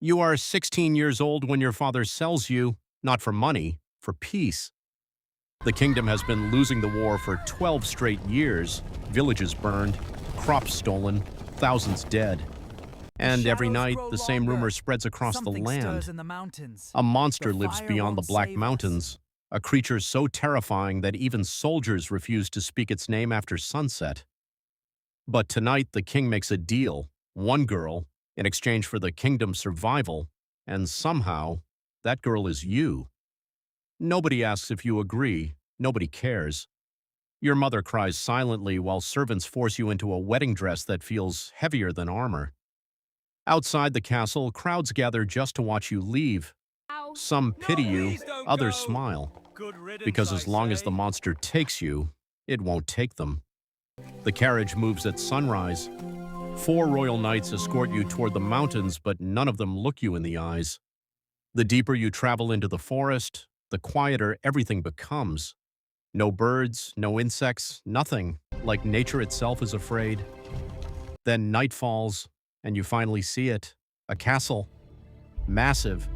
You are 16 years old when your father sells you, not for money, for peace. The kingdom has been losing the war for 12 straight years, villages burned, crops stolen, thousands dead. And every night, the same rumor spreads across the land. A monster lives beyond the Black Mountains, a creature so terrifying that even soldiers refuse to speak its name after sunset. But tonight, the king makes a deal, one girl, in exchange for the kingdom's survival, and somehow, that girl is you. Nobody asks if you agree, nobody cares. Your mother cries silently while servants force you into a wedding dress that feels heavier than armor. Outside the castle, crowds gather just to watch you leave. Some pity you, others smile, because as long as the monster takes you, it won't take them. The carriage moves at sunrise. 4 royal knights escort you toward the mountains, but none of them look you in the eyes. The deeper you travel into the forest, the quieter everything becomes. No birds, no insects, nothing, like nature itself is afraid. Then night falls, and you finally see it. A castle. Massive.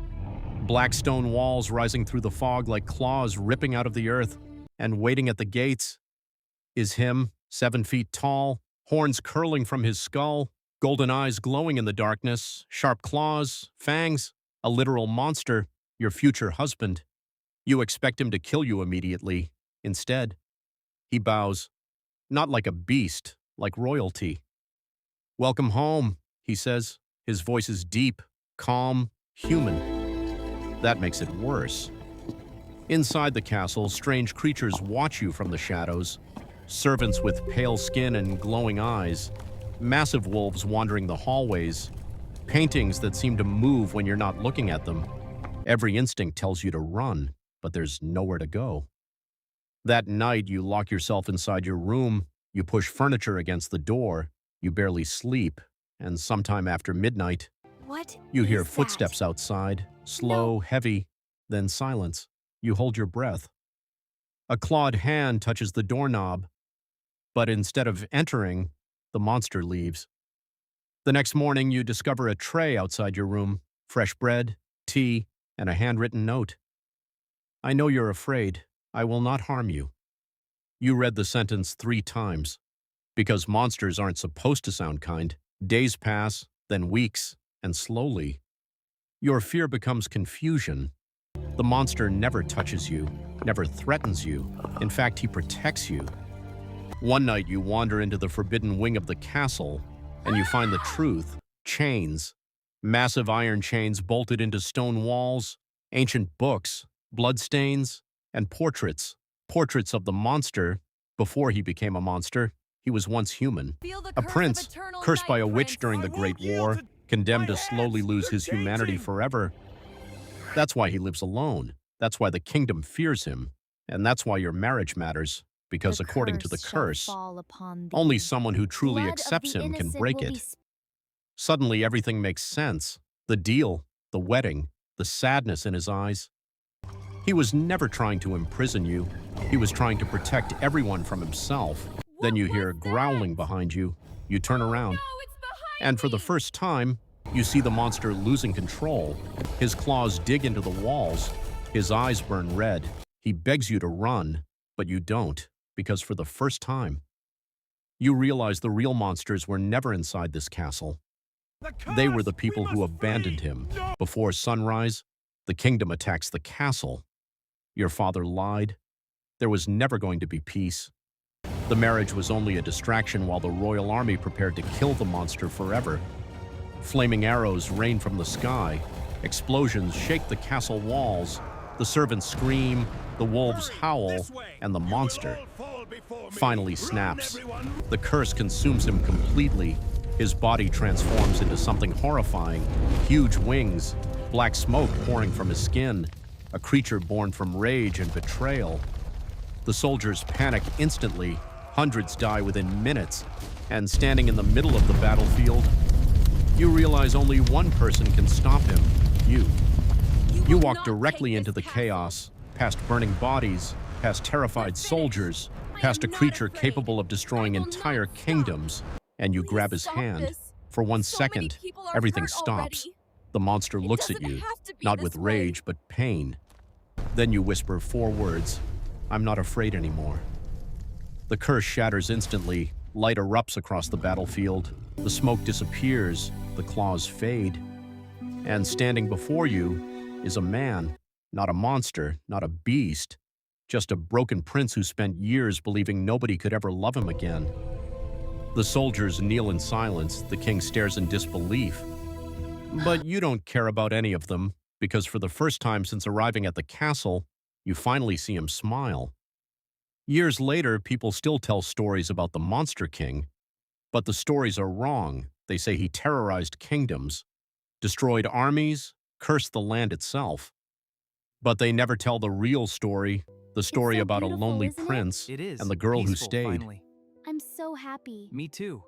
Black stone walls rising through the fog like claws ripping out of the earth, and waiting at the gates is him, 7 feet tall, horns curling from his skull, golden eyes glowing in the darkness, sharp claws, fangs, a literal monster, your future husband. You expect him to kill you immediately. Instead, he bows, not like a beast, like royalty. "Welcome home," he says. His voice is deep, calm, human. That makes it worse. Inside the castle, strange creatures watch you from the shadows. Servants with pale skin and glowing eyes, massive wolves wandering the hallways, paintings that seem to move when you're not looking at them. Every instinct tells you to run, but there's nowhere to go. That night, you lock yourself inside your room, you push furniture against the door, you barely sleep, and sometime after midnight, you hear footsteps outside, slow, heavy, then silence. You hold your breath. A clawed hand touches the doorknob, but instead of entering, the monster leaves. The next morning, you discover a tray outside your room, fresh bread, tea, and a handwritten note. "I know you're afraid. I will not harm you." You read the sentence 3 times. Because monsters aren't supposed to sound kind, days pass, then weeks, and slowly, your fear becomes confusion. The monster never touches you, never threatens you. In fact, he protects you. One night, you wander into the forbidden wing of the castle, and you find the truth. Chains. Massive iron chains bolted into stone walls, ancient books, bloodstains, and portraits. Portraits of the monster. Before he became a monster, he was once human. A prince, cursed by a witch during the Great War, condemned to slowly lose his humanity forever. That's why he lives alone. That's why the kingdom fears him. And that's why your marriage matters. Because according to the curse, only someone who truly accepts him can break it. Suddenly, everything makes sense. The deal, the wedding, the sadness in his eyes. He was never trying to imprison you. He was trying to protect everyone from himself. Then you hear growling behind you. You turn around. And for the first time, you see the monster losing control. His claws dig into the walls. His eyes burn red. He begs you to run, but you don't, because for the first time, you realize the real monsters were never inside this castle. They were the people who abandoned him. Before sunrise, the kingdom attacks the castle. Your father lied. There was never going to be peace. The marriage was only a distraction while the royal army prepared to kill the monster forever. Flaming arrows rain from the sky. Explosions shake the castle walls. The servants scream, the wolves howl, and the monster finally snaps. The curse consumes him completely. His body transforms into something horrifying. Huge wings, black smoke pouring from his skin, a creature born from rage and betrayal. The soldiers panic instantly. Hundreds die within minutes. And standing in the middle of the battlefield, you realize only one person can stop him, you. You walk directly into the chaos, past burning bodies, past terrified soldiers, past a creature capable of destroying entire kingdoms, and you grab his hand. For 1 second, everything stops. The monster It looks at doesn't you, have to be not with this way. rage, but pain. Then you whisper 4 words, "I'm not afraid anymore." The curse shatters instantly, light erupts across the battlefield, the smoke disappears, the claws fade, and standing before you is a man, not a monster, not a beast, just a broken prince who spent years believing nobody could ever love him again. The soldiers kneel in silence, the king stares in disbelief. But you don't care about any of them, because for the first time since arriving at the castle, you finally see him smile. Years later, people still tell stories about the Monster King, but the stories are wrong. They say he terrorized kingdoms, destroyed armies, cursed the land itself. But they never tell the real story, the It's story so about a beautiful, lonely isn't it? prince It is. and the girl who Peaceful, stayed. finally. I'm so happy. Me too.